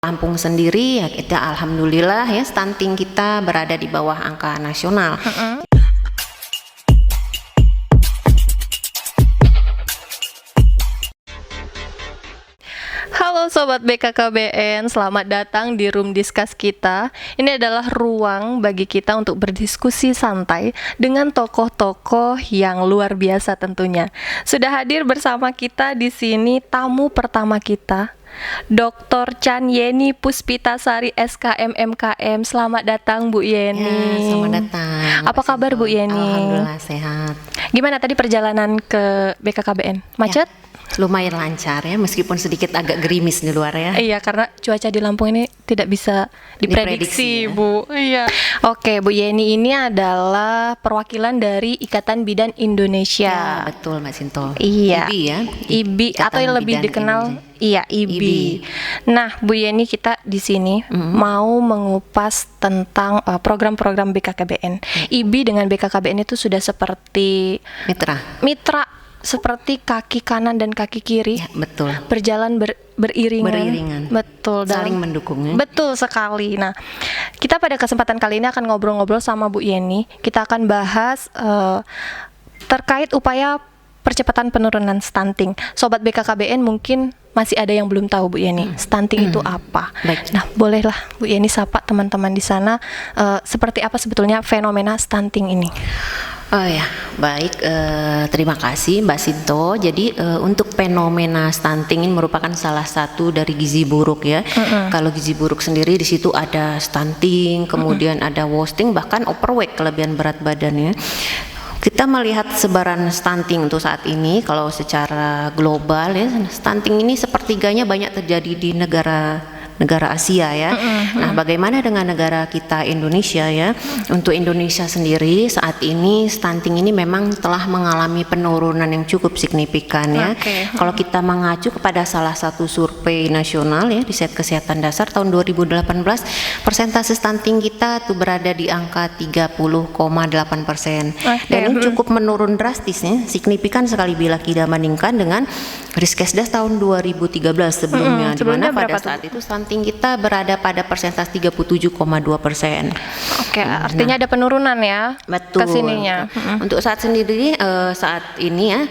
Lampung sendiri ya kita alhamdulillah ya stunting kita berada di bawah angka nasional. Halo Sobat BKKBN, selamat datang di Room Discuss kita. Ini adalah ruang bagi kita untuk berdiskusi santai dengan tokoh-tokoh yang luar biasa tentunya. Sudah hadir bersama kita di sini tamu pertama kita, Dr. Chan Yeni Puspitasari SKM MKM. Selamat datang Bu Yeni. Ya, selamat datang. Apa kabar Bu Yeni? Alhamdulillah sehat. Gimana tadi perjalanan ke BKKBN? Macet? Ya, lumayan lancar ya, meskipun sedikit agak gerimis di luar ya. Iya, karena cuaca di Lampung ini tidak bisa diprediksi, ya. Bu. Iya. Oke, Bu Yeni ini adalah perwakilan dari Ikatan Bidan Indonesia. Ya, betul Mbak Sinto. Iya. IBI ya. IBI atau yang lebih Bidan dikenal Indonesia. iya, IBI. Nah, Bu Yeni, kita di sini mau mengupas tentang program-program BKKBN. IBI dengan BKKBN itu sudah seperti mitra seperti kaki kanan dan kaki kiri. Ya, betul. Berjalan beriringan. Betul. Saling mendukung ya. Betul sekali. Nah, kita pada kesempatan kali ini akan ngobrol-ngobrol sama Bu Yeni. Kita akan bahas terkait upaya percepatan penurunan stunting. Sobat BKKBN mungkin masih ada yang belum tahu Bu Yeni, stunting itu apa. Baik. Nah, bolehlah Bu Yeni sapa teman-teman di sana seperti apa sebetulnya fenomena stunting ini. Oh ya, baik. Terima kasih Mbak Sinto. Jadi untuk fenomena stunting ini merupakan salah satu dari gizi buruk ya. Kalau gizi buruk sendiri di situ ada stunting, kemudian ada wasting, bahkan overweight, kelebihan berat badannya. Kita melihat sebaran stunting untuk saat ini, kalau secara global ya, stunting ini sepertiganya banyak terjadi di negara Asia ya. Nah, bagaimana dengan negara kita Indonesia ya? Untuk Indonesia sendiri saat ini stunting ini memang telah mengalami penurunan yang cukup signifikan ya. Kalau kita mengacu kepada salah satu survei nasional ya di Set Kesehatan Dasar tahun 2018, persentase stunting kita tuh berada di angka 30,8%. Dan ini cukup menurun drastis ya, signifikan sekali bila kita bandingkan dengan Riskesdas tahun 2013 sebelumnya, di mana pada saat itu stunting kita berada pada persentase 37,2%. Oke, artinya ada penurunan ya. Betul. Kesininya. Untuk saat sendiri saat ini ya,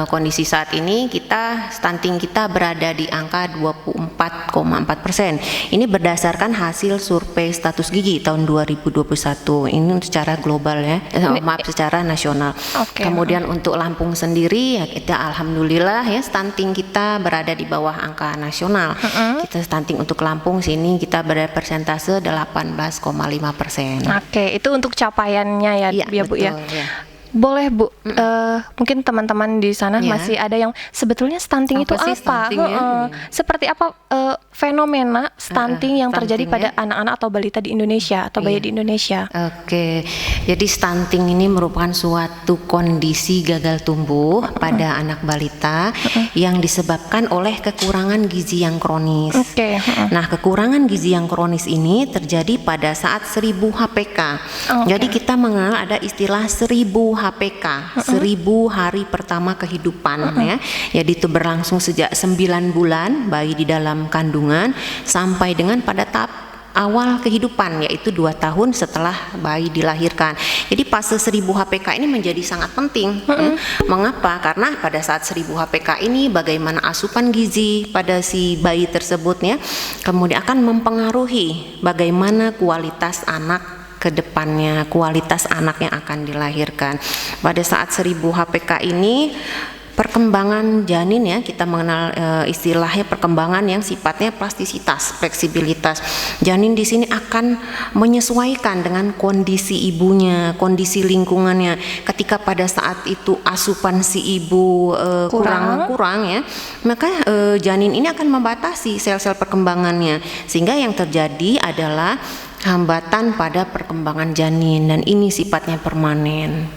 kondisi saat ini kita stunting kita berada di angka 24,4%. Ini berdasarkan hasil survei status gizi tahun 2021. Ini secara global ya, secara nasional. Kemudian untuk Lampung sendiri ya kita alhamdulillah ya stunting kita berada di bawah angka nasional. Kita stunting untuk Lampung sini kita berada persentase 18,5%. Oke, itu untuk capaiannya ya, Bu ya. Ya. Boleh Bu, mungkin teman-teman di sana masih ada yang sebetulnya stunting itu apa? Seperti apa fenomena stunting yang terjadi pada anak-anak atau balita di Indonesia atau bayi di Indonesia? Oke, jadi stunting ini merupakan suatu kondisi gagal tumbuh pada anak balita yang disebabkan oleh kekurangan gizi yang kronis. Nah, kekurangan gizi yang kronis ini terjadi pada saat 1000 HPK. Jadi kita mengenal ada istilah 1000 HPK, 1000 hari pertama kehidupan ya. Jadi itu berlangsung sejak 9 bulan bayi di dalam kandungan sampai dengan pada tahap awal kehidupan, yaitu 2 tahun setelah bayi dilahirkan. Jadi fase 1000 HPK ini menjadi sangat penting. Mengapa? Karena pada saat 1000 HPK ini bagaimana asupan gizi pada si bayi tersebut ya, kemudian akan mempengaruhi bagaimana kualitas anak ke depannya, kualitas anak yang akan dilahirkan. Pada saat 1000 HPK ini perkembangan janin ya, kita mengenal istilahnya perkembangan yang sifatnya plastisitas, fleksibilitas. Janin di sini akan menyesuaikan dengan kondisi ibunya, kondisi lingkungannya. Ketika pada saat itu asupan si ibu kurang ya, maka janin ini akan membatasi sel-sel perkembangannya, sehingga yang terjadi adalah hambatan pada perkembangan janin, dan ini sifatnya permanen.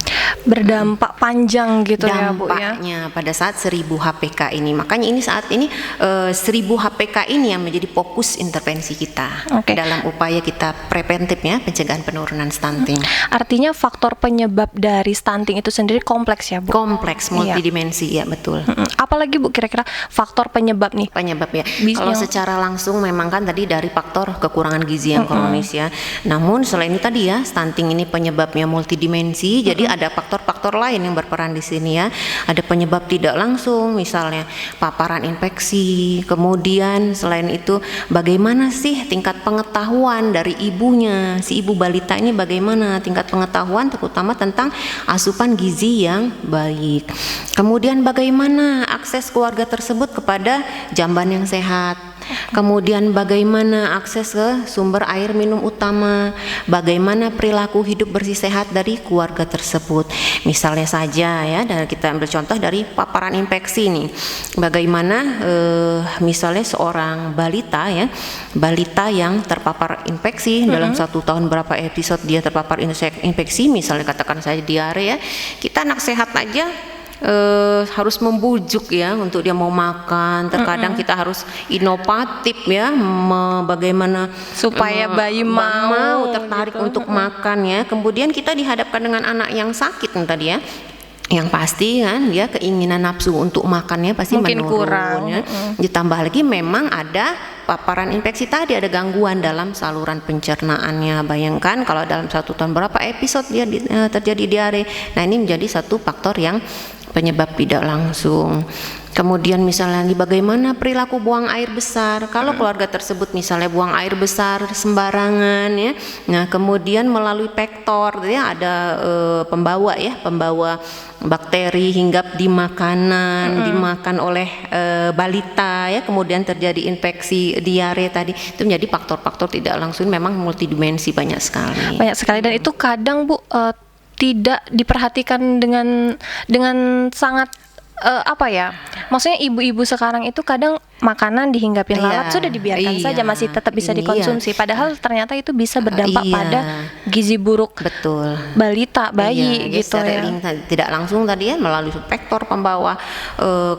berdampak panjang gitu ya Bu ya. Dampaknya pada saat 1000 HPK ini. Makanya ini saat ini 1000 HPK ini yang menjadi fokus intervensi kita dalam upaya kita preventif ya, pencegahan penurunan stunting. Artinya faktor penyebab dari stunting itu sendiri kompleks ya Bu? Kompleks, multidimensi ya, betul. Apalagi Bu kira-kira faktor penyebab nih? Penyebab ya. Kalau secara langsung memang kan tadi dari faktor kekurangan gizi yang kronis ya. Namun selain itu tadi ya, stunting ini penyebabnya multidimensi. Jadi ada faktor-faktor lain yang berperan di sini ya. Ada penyebab tidak langsung, misalnya paparan infeksi. Kemudian selain itu bagaimana sih tingkat pengetahuan dari ibunya, si ibu balita ini bagaimana tingkat pengetahuan terutama tentang asupan gizi yang baik. Kemudian bagaimana akses keluarga tersebut kepada jamban yang sehat. Kemudian bagaimana akses ke sumber air minum utama, bagaimana perilaku hidup bersih sehat dari keluarga tersebut. Misalnya saja ya, dan kita ambil contoh dari paparan infeksi nih. Bagaimana misalnya seorang balita ya, balita yang terpapar infeksi dalam 1 tahun berapa episode dia terpapar infeksi, misalnya katakan saja diare ya. Kita anak sehat aja harus membujuk ya untuk dia mau makan. Terkadang kita harus inovatif ya, bagaimana supaya bayi mau tertarik gitu untuk makan ya. Kemudian kita dihadapkan dengan anak yang sakit tadi ya, yang pasti kan dia keinginan nafsu untuk makannya pasti mungkin menurun kurang ya. Ditambah lagi memang ada paparan infeksi tadi, ada gangguan dalam saluran pencernaannya. Bayangkan kalau dalam 1 tahun berapa episode dia terjadi diare. Nah ini menjadi satu faktor yang penyebab tidak langsung. Kemudian misalnya lagi bagaimana perilaku buang air besar. Kalau keluarga tersebut misalnya buang air besar sembarangan ya. Nah, kemudian melalui vektor ya, ada pembawa bakteri hinggap di makanan, dimakan oleh balita ya, kemudian terjadi infeksi diare tadi. Itu menjadi faktor-faktor tidak langsung, memang multidimensi banyak sekali. Banyak sekali, dan itu kadang Bu tidak diperhatikan dengan sangat maksudnya ibu-ibu sekarang itu kadang makanan dihinggapin lalat sudah dibiarkan saja, masih tetap bisa dikonsumsi, padahal ternyata itu bisa berdampak pada gizi buruk balita, bayi gitu ya. Tidak langsung tadi ya, melalui vektor pembawa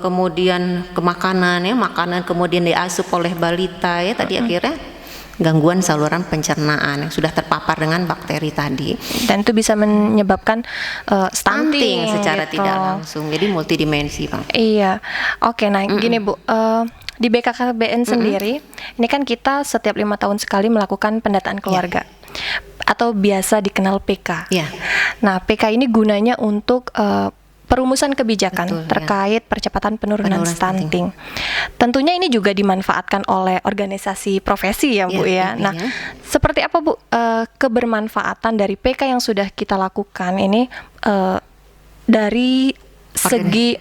kemudian ke makanan ya, makanan kemudian diasup oleh balita ya tadi, akhirnya gangguan saluran pencernaan yang sudah terpapar dengan bakteri tadi, dan itu bisa menyebabkan stunting secara gitu. Tidak langsung. Jadi multidimensi Bang. Iya, oke. Nah gini Bu, di BKKBN sendiri ini kan kita setiap 5 tahun sekali melakukan pendataan keluarga atau biasa dikenal PK. Nah PK ini gunanya untuk perumusan kebijakan terkait percepatan penurunan stunting. Tentunya ini juga dimanfaatkan oleh organisasi profesi ya Bu ya. Nah, seperti apa Bu kebermanfaatan dari PK yang sudah kita lakukan ini dari segi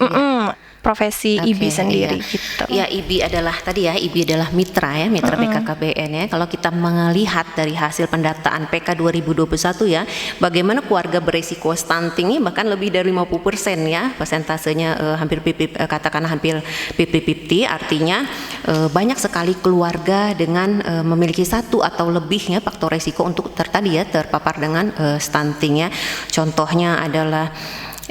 profesi IBI sendiri gitu. Ya, IBI adalah tadi ya, IBI adalah mitra ya, mitra BKKBN ya. Kalau kita melihat dari hasil pendataan PK 2021 ya, bagaimana keluarga beresiko stunting ini bahkan lebih dari 50% ya, persentasenya hampir katakanlah hampir 50-50, artinya banyak sekali keluarga dengan memiliki 1 atau lebih ya faktor resiko untuk terpapar dengan stunting ya. Contohnya adalah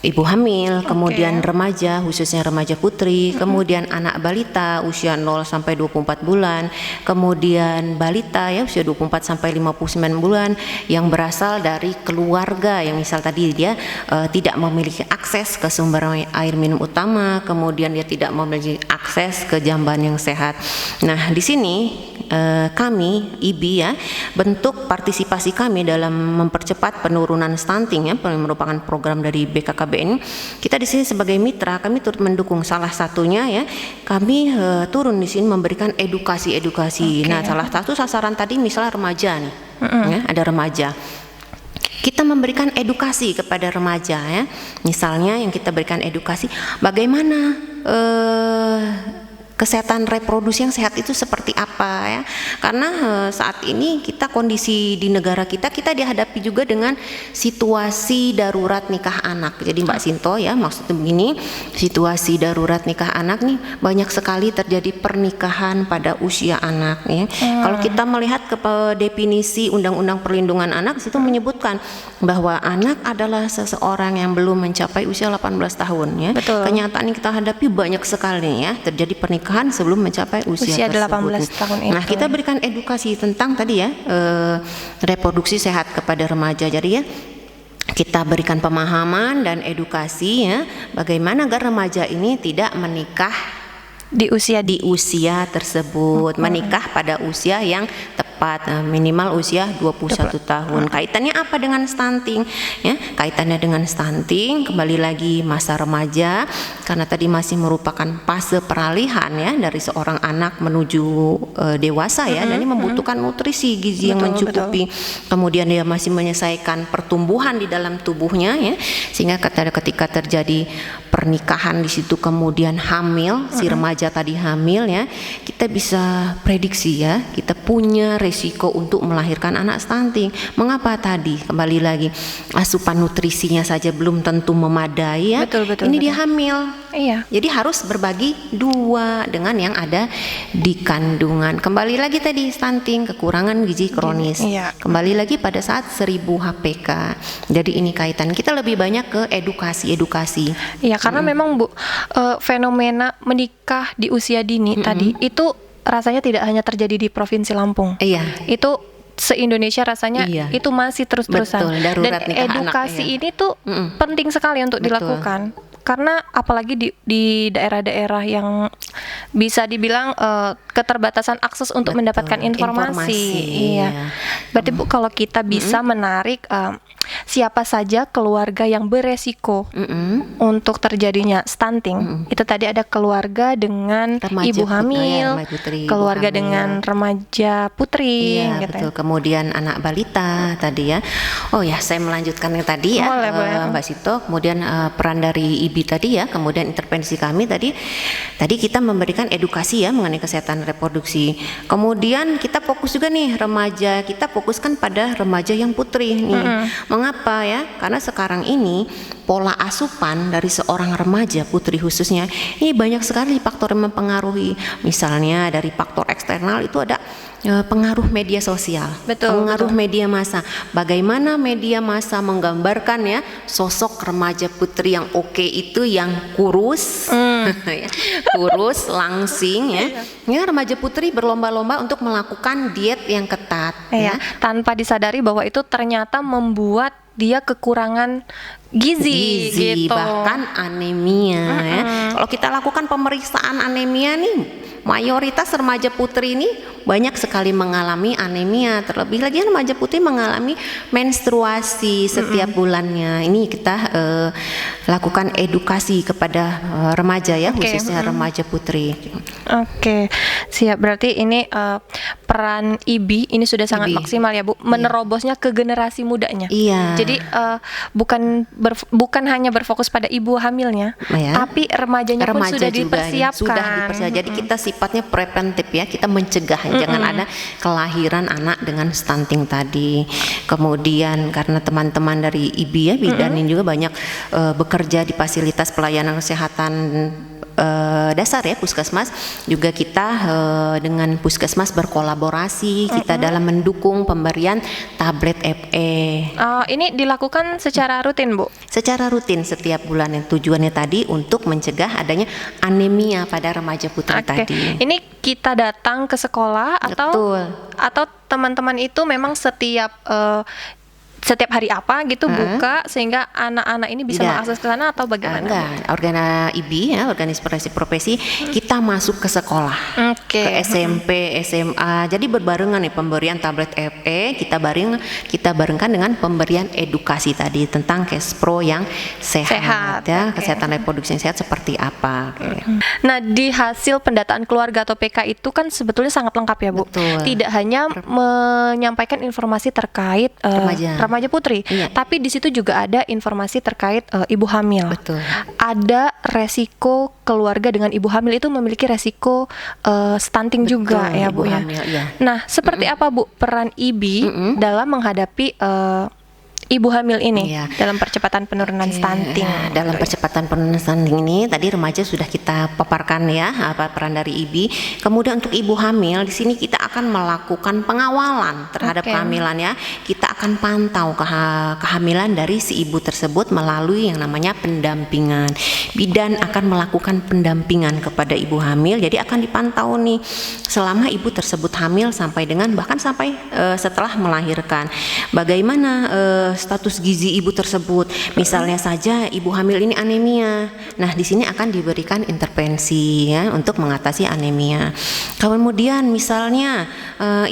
ibu hamil, kemudian remaja, khususnya remaja putri, kemudian anak balita usia 0 sampai 24 bulan, kemudian balita ya usia 24 sampai 59 bulan yang berasal dari keluarga yang misal tadi dia tidak memiliki akses ke sumber air minum utama, kemudian dia tidak memiliki akses ke jamban yang sehat. Nah, di sini kami IBI ya, bentuk partisipasi kami dalam mempercepat penurunan stunting ya, merupakan program dari BKKBN. Kita di sini sebagai mitra, kami turut mendukung. Salah satunya ya, kami turun di sini memberikan edukasi. Nah, salah satu sasaran tadi misalnya remaja nih, ya, ada remaja. Kita memberikan edukasi kepada remaja ya. Misalnya yang kita berikan edukasi bagaimana kesehatan reproduksi yang sehat itu seperti apa ya, karena saat ini kita kondisi di negara kita dihadapi juga dengan situasi darurat nikah anak. Jadi Mbak Sinto ya, maksudnya begini, situasi darurat nikah anak nih banyak sekali terjadi pernikahan pada usia anak ya. Kalau kita melihat ke definisi Undang-Undang Perlindungan Anak, itu menyebutkan bahwa anak adalah seseorang yang belum mencapai usia 18 tahun ya. Betul. Kenyataan yang kita hadapi banyak sekali ya, terjadi pernikahan sebelum mencapai usia 18 tersebut. tahun itu. Nah, kita berikan edukasi tentang tadi ya, reproduksi sehat kepada remaja. Jadi ya, kita berikan pemahaman dan edukasi ya, bagaimana agar remaja ini tidak menikah di usia tersebut, menikah pada usia yang tepat, minimal usia 21 tahun. Kaitannya apa dengan stunting? Ya, kaitannya dengan stunting kembali lagi masa remaja, karena tadi masih merupakan fase peralihan ya dari seorang anak menuju dewasa ya, dan ini membutuhkan nutrisi gizi yang mencukupi. Kemudian dia masih menyelesaikan pertumbuhan di dalam tubuhnya ya, sehingga ketika terjadi pernikahan di situ kemudian hamil, si remaja tadi hamil ya, kita bisa prediksi ya, kita punya resiko untuk melahirkan anak stunting. Mengapa tadi? Kembali lagi, asupan nutrisinya saja belum tentu memadai ya. Betul. Dia hamil. Iya. Jadi harus berbagi dua dengan yang ada di kandungan. Kembali lagi tadi, stunting, kekurangan gizi kronis. Iya. Kembali lagi pada saat 1000 HPK. Jadi ini kaitan, kita lebih banyak ke edukasi. Iya, karena memang Bu, fenomena menikah di usia dini tadi itu rasanya tidak hanya terjadi di Provinsi Lampung. Iya. Itu se-Indonesia rasanya itu masih terus-terusan. Betul, darurat dan nikah edukasi anak, ini tuh penting sekali untuk dilakukan. Karena apalagi di daerah-daerah yang bisa dibilang keterbatasan akses untuk mendapatkan informasi. Iya. Berarti Bu, kalau kita bisa menarik siapa saja keluarga yang beresiko untuk terjadinya stunting, itu tadi ada keluarga dengan remaja ibu hamil, putri, keluarga ibu hamil, dengan remaja putri, iya, gitu. betul. Kemudian anak balita tadi ya. Oh ya, saya melanjutkan yang tadi ya, boleh. Mbak Sito. Kemudian peran dari IBI tadi ya, kemudian intervensi kami tadi kita memberikan edukasi ya mengenai kesehatan reproduksi. Kemudian kita fokus juga nih remaja, kita fokuskan pada remaja yang putri nih. Mengapa ya? Karena sekarang ini pola asupan dari seorang remaja putri khususnya ini banyak sekali faktor yang mempengaruhi. Misalnya dari faktor eksternal itu ada pengaruh media sosial, pengaruh media massa. Bagaimana media massa menggambarkan ya sosok remaja putri yang oke itu yang kurus, kurus, langsing ya. Ya, remaja putri berlomba-lomba untuk melakukan diet yang ketat ya, tanpa disadari bahwa itu ternyata membuat dia kekurangan gizi gitu. Bahkan anemia ya. Kalau kita lakukan pemeriksaan anemia nih, mayoritas remaja putri ini banyak sekali mengalami anemia. Terlebih lagi remaja putri mengalami menstruasi setiap bulannya. Ini kita lakukan edukasi kepada remaja ya, khususnya remaja putri. Oke, siap. Berarti ini peran IBI ini sudah sangat maksimal ya Bu, menerobosnya ke generasi mudanya. Iya. Jadi bukan hanya berfokus pada ibu hamilnya, tapi remajanya pun sudah dipersiapkan. Jadi kita sifatnya preventif ya, kita mencegah jangan ada kelahiran anak dengan stunting tadi. Kemudian karena teman-teman dari IBI ya, Bidanin juga banyak bekerja di fasilitas pelayanan kesehatan dasar ya, puskesmas juga, kita dengan puskesmas berkolaborasi, kita dalam mendukung pemberian tablet FE. Ini dilakukan secara rutin Bu? Secara rutin setiap bulan, yang tujuannya tadi untuk mencegah adanya anemia pada remaja putri tadi. Ini kita datang ke sekolah atau teman-teman itu memang setiap hari apa gitu buka sehingga anak-anak ini bisa mengakses ke sana atau bagaimana? Enggak, IBI ya, organisasi profesi, kita masuk ke sekolah, ke SMP, SMA. Jadi berbarengan nih pemberian tablet FE, kita barengkan dengan pemberian edukasi tadi tentang Kespro yang sehat ya, kesehatan reproduksi yang sehat seperti apa. Nah, di hasil pendataan keluarga atau PK itu kan sebetulnya sangat lengkap ya Bu. Betul. Tidak hanya menyampaikan informasi terkait remaja remaja putri. Iya. Tapi di situ juga ada informasi terkait ibu hamil. Betul. Ada resiko keluarga dengan ibu hamil itu memiliki resiko stunting juga ya Bu ibu ya. hamil, iya. Nah, seperti apa Bu peran IBI dalam menghadapi ibu hamil ini dalam percepatan penurunan stunting? Dalam percepatan penurunan stunting ini tadi remaja sudah kita paparkan ya apa peran dari IBI. Kemudian untuk ibu hamil di sini kita akan melakukan pengawalan terhadap kehamilan ya. Kita akan pantau kehamilan dari si ibu tersebut melalui yang namanya pendampingan. Bidan akan melakukan pendampingan kepada ibu hamil. Jadi akan dipantau nih selama ibu tersebut hamil sampai dengan bahkan sampai setelah melahirkan. Bagaimana status gizi ibu tersebut. Misalnya saja ibu hamil ini anemia. Nah, di sini akan diberikan intervensi ya untuk mengatasi anemia. Kemudian misalnya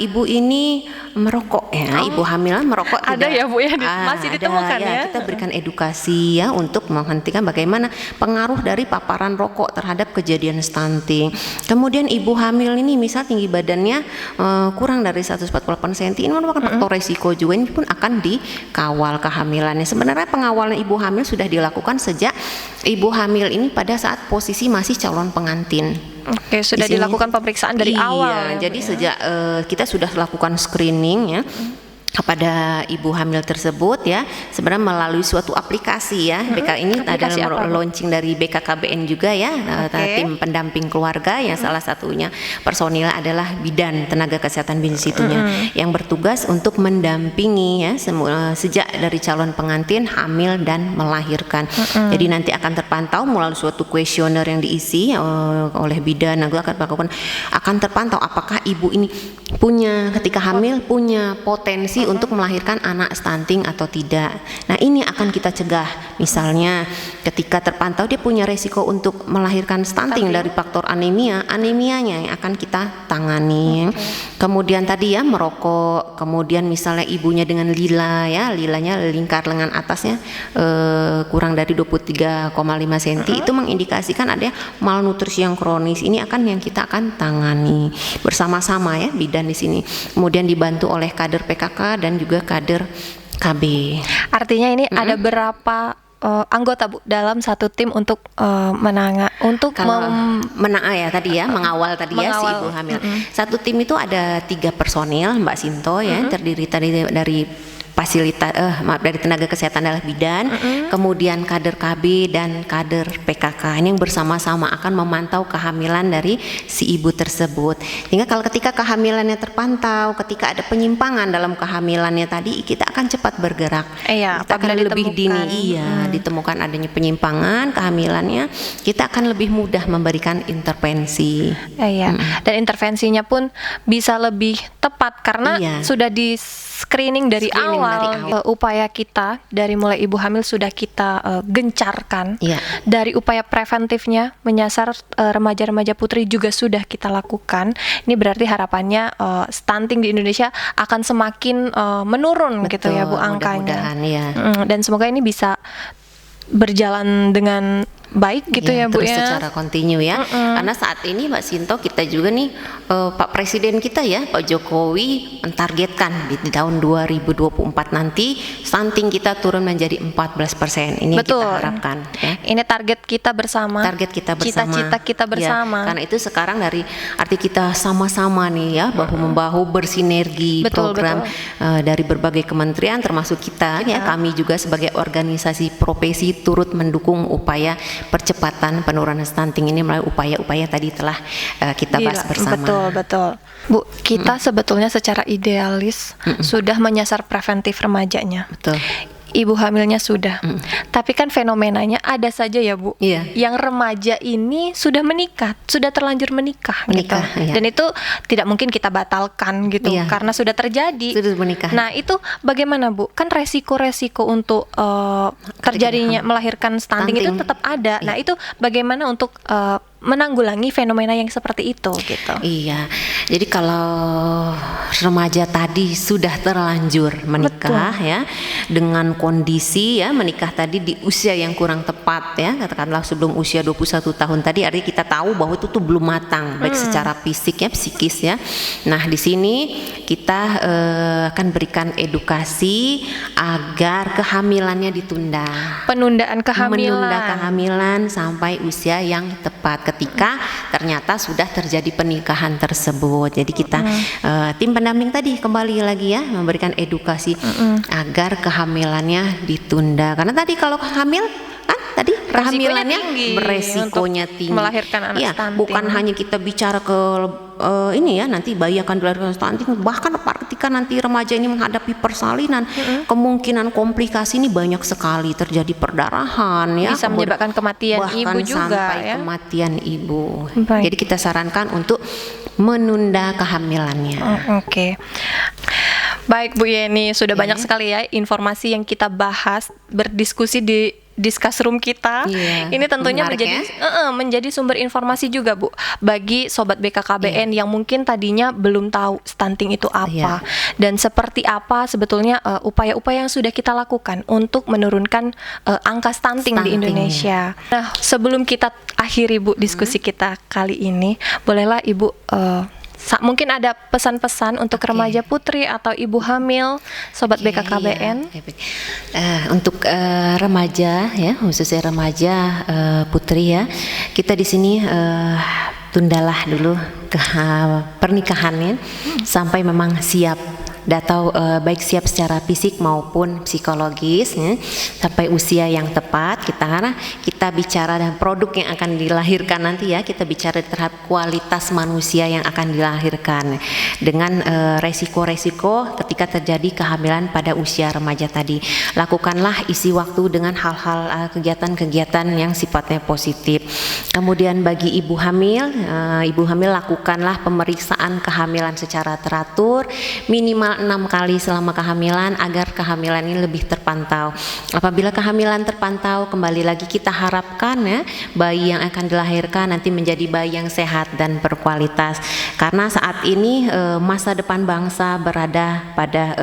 ibu ini merokok ya, ibu hamil merokok ada ya Bu ya, masih ditemukan ya. Kita berikan edukasi ya untuk menghentikan bagaimana pengaruh dari paparan rokok terhadap kejadian stunting. Kemudian ibu hamil ini misal tinggi badannya kurang dari 148 cm, ini merupakan faktor resiko juga, ini pun akan dikawal kehamilannya. Sebenarnya pengawalan ibu hamil sudah dilakukan sejak ibu hamil ini pada saat posisi masih calon pengantin. Oke, sudah dilakukan pemeriksaan dari awal. Jadi sejak kita sudah lakukan screening ya kepada ibu hamil tersebut ya, sebenarnya melalui suatu aplikasi ya. Ini adalah launching dari BKKBN juga ya, tim pendamping keluarga yang salah satunya personil adalah bidan tenaga kesehatan di situnya yang bertugas untuk mendampingi ya sejak dari calon pengantin, hamil dan melahirkan. Jadi nanti akan terpantau melalui suatu kuesioner yang diisi oleh bidan. Akan terpantau apakah ibu ini ketika hamil punya potensi untuk melahirkan anak stunting atau tidak. Nah, ini akan kita cegah. Misalnya ketika terpantau dia punya resiko untuk melahirkan stunting dari faktor anemianya yang akan kita tangani. Kemudian tadi ya merokok, kemudian misalnya ibunya dengan lilanya lingkar lengan atasnya kurang dari 23,5 cm, itu mengindikasikan ada malnutrisi yang kronis. Ini yang kita akan tangani bersama-sama ya bidan di sini. Kemudian dibantu oleh kader PKK dan juga kader KB. Artinya ini ada berapa anggota Bu dalam satu tim untuk mengawal tadi ya si ibu hamil. Satu tim itu ada 3 personil Mbak Sinto ya, terdiri dari dari tenaga kesehatan adalah bidan, kemudian kader KB dan kader PKK. Ini yang bersama-sama akan memantau kehamilan dari si ibu tersebut. Sehingga ketika kehamilannya terpantau, ketika ada penyimpangan dalam kehamilannya tadi, kita akan cepat bergerak. Kita akan lebih dini, ditemukan adanya penyimpangan kehamilannya, kita akan lebih mudah memberikan intervensi. Dan intervensinya pun bisa lebih tepat karena sudah di screening dari awal. Upaya kita dari mulai ibu hamil sudah kita gencarkan. Dari upaya preventifnya menyasar remaja-remaja putri juga sudah kita lakukan. Ini berarti harapannya stunting di Indonesia akan semakin menurun. Betul, gitu ya Bu angkanya. Dan semoga ini bisa berjalan dengan baik gitu ya Bu terus ya, secara kontinu ya. Karena saat ini Mbak Sinto kita juga nih Pak Presiden kita ya Pak Jokowi mentargetkan di tahun 2024 nanti stunting kita turun menjadi 14%. Ini betul, kita harapkan ya. Ini target kita bersama. Cita-cita kita bersama. Karena itu sekarang dari arti kita sama-sama nih ya bahu-membahu bersinergi program dari berbagai kementerian termasuk kita ya, kami juga sebagai organisasi profesi turut mendukung upaya percepatan penurunan stunting ini melalui upaya-upaya tadi telah kita bahas bersama. Betul. Bu, kita sebetulnya secara idealis sudah menyasar preventif remajanya. Betul. Ibu hamilnya sudah. Tapi kan fenomenanya ada saja ya Bu, yang remaja ini sudah menikah, sudah terlanjur menikah gitu. Dan itu tidak mungkin kita batalkan gitu karena sudah terjadi. Sudah menikah. Nah, itu bagaimana Bu? Kan resiko-resiko untuk terjadinya melahirkan stunting itu tetap ada. Nah, itu bagaimana untuk menanggulangi fenomena yang seperti itu gitu. Iya, jadi kalau remaja tadi sudah terlanjur menikah ya, dengan kondisi ya menikah tadi di usia yang kurang tepat ya, katakanlah sebelum usia 21 tahun tadi, artinya kita tahu bahwa itu tuh belum matang baik secara fisik ya, psikis ya. Nah di sini kita akan berikan edukasi agar kehamilannya ditunda. Penundaan kehamilan. Menunda kehamilan sampai usia yang tepat ketika ternyata sudah terjadi pernikahan tersebut. Jadi kita tim pendamping tadi kembali lagi ya memberikan edukasi agar kehamilannya ditunda. Karena tadi kalau hamil kan tadi kehamilannya beresikonya tinggi melahirkan anak ya, stunting. bukan hanya kita bicara ke ini ya, nanti bayi akan dilahirkan stunting, bahkan ketika nanti remaja ini menghadapi persalinan, kemungkinan komplikasi ini banyak sekali, terjadi perdarahan ya, bisa menyebabkan kematian ibu juga sampai ya, kematian ibu. Baik. Jadi kita sarankan untuk menunda kehamilannya. Oke. Baik Bu Yeni, sudah banyak sekali ya informasi yang kita bahas, berdiskusi di Discuss Room kita. Ini tentunya menjadi sumber informasi juga Bu bagi sobat BKKBN yang mungkin tadinya belum tahu stunting itu apa dan seperti apa sebetulnya upaya-upaya yang sudah kita lakukan untuk menurunkan angka stunting di Indonesia. Nah, sebelum kita akhiri Bu diskusi kita kali ini, bolehlah Ibu mungkin ada pesan-pesan untuk remaja putri atau ibu hamil, sobat BKKBN. Untuk remaja ya, khususnya remaja putri ya, kita di sini tundalah dulu ke pernikahannya sampai memang siap, atau baik siap secara fisik maupun psikologis ya, sampai usia yang tepat. Karena kita bicara dan produk yang akan dilahirkan nanti ya, kita bicara terhadap kualitas manusia yang akan dilahirkan dengan resiko-resiko ketika terjadi kehamilan pada usia remaja tadi. Lakukanlah isi waktu dengan hal-hal kegiatan-kegiatan yang sifatnya positif. Kemudian bagi ibu hamil lakukanlah pemeriksaan kehamilan secara teratur minimal 6 kali selama kehamilan agar kehamilan ini lebih terpantau. Apabila kehamilan terpantau, kembali lagi kita harapkan ya bayi yang akan dilahirkan nanti menjadi bayi yang sehat dan berkualitas. Karena saat ini masa depan bangsa berada pada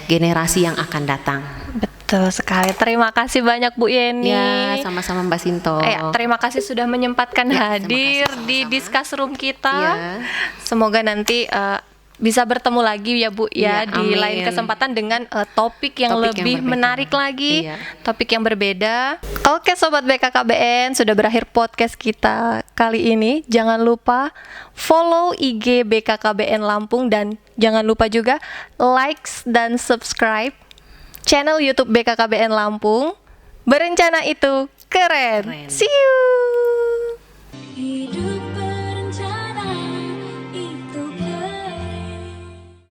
generasi yang akan datang. Betul sekali. Terima kasih banyak Bu Yeni. Ya, sama-sama Mbak Sinto. Terima kasih sudah menyempatkan hadir di Discuss Room kita. Semoga nanti bisa bertemu lagi ya Bu ya, di lain kesempatan dengan topik yang lebih menarik lagi, topik yang berbeda. Oke sobat BKKBN, sudah berakhir podcast kita kali ini. Jangan lupa follow IG BKKBN Lampung dan jangan lupa juga likes dan subscribe channel YouTube BKKBN Lampung. Berencana itu keren. See you.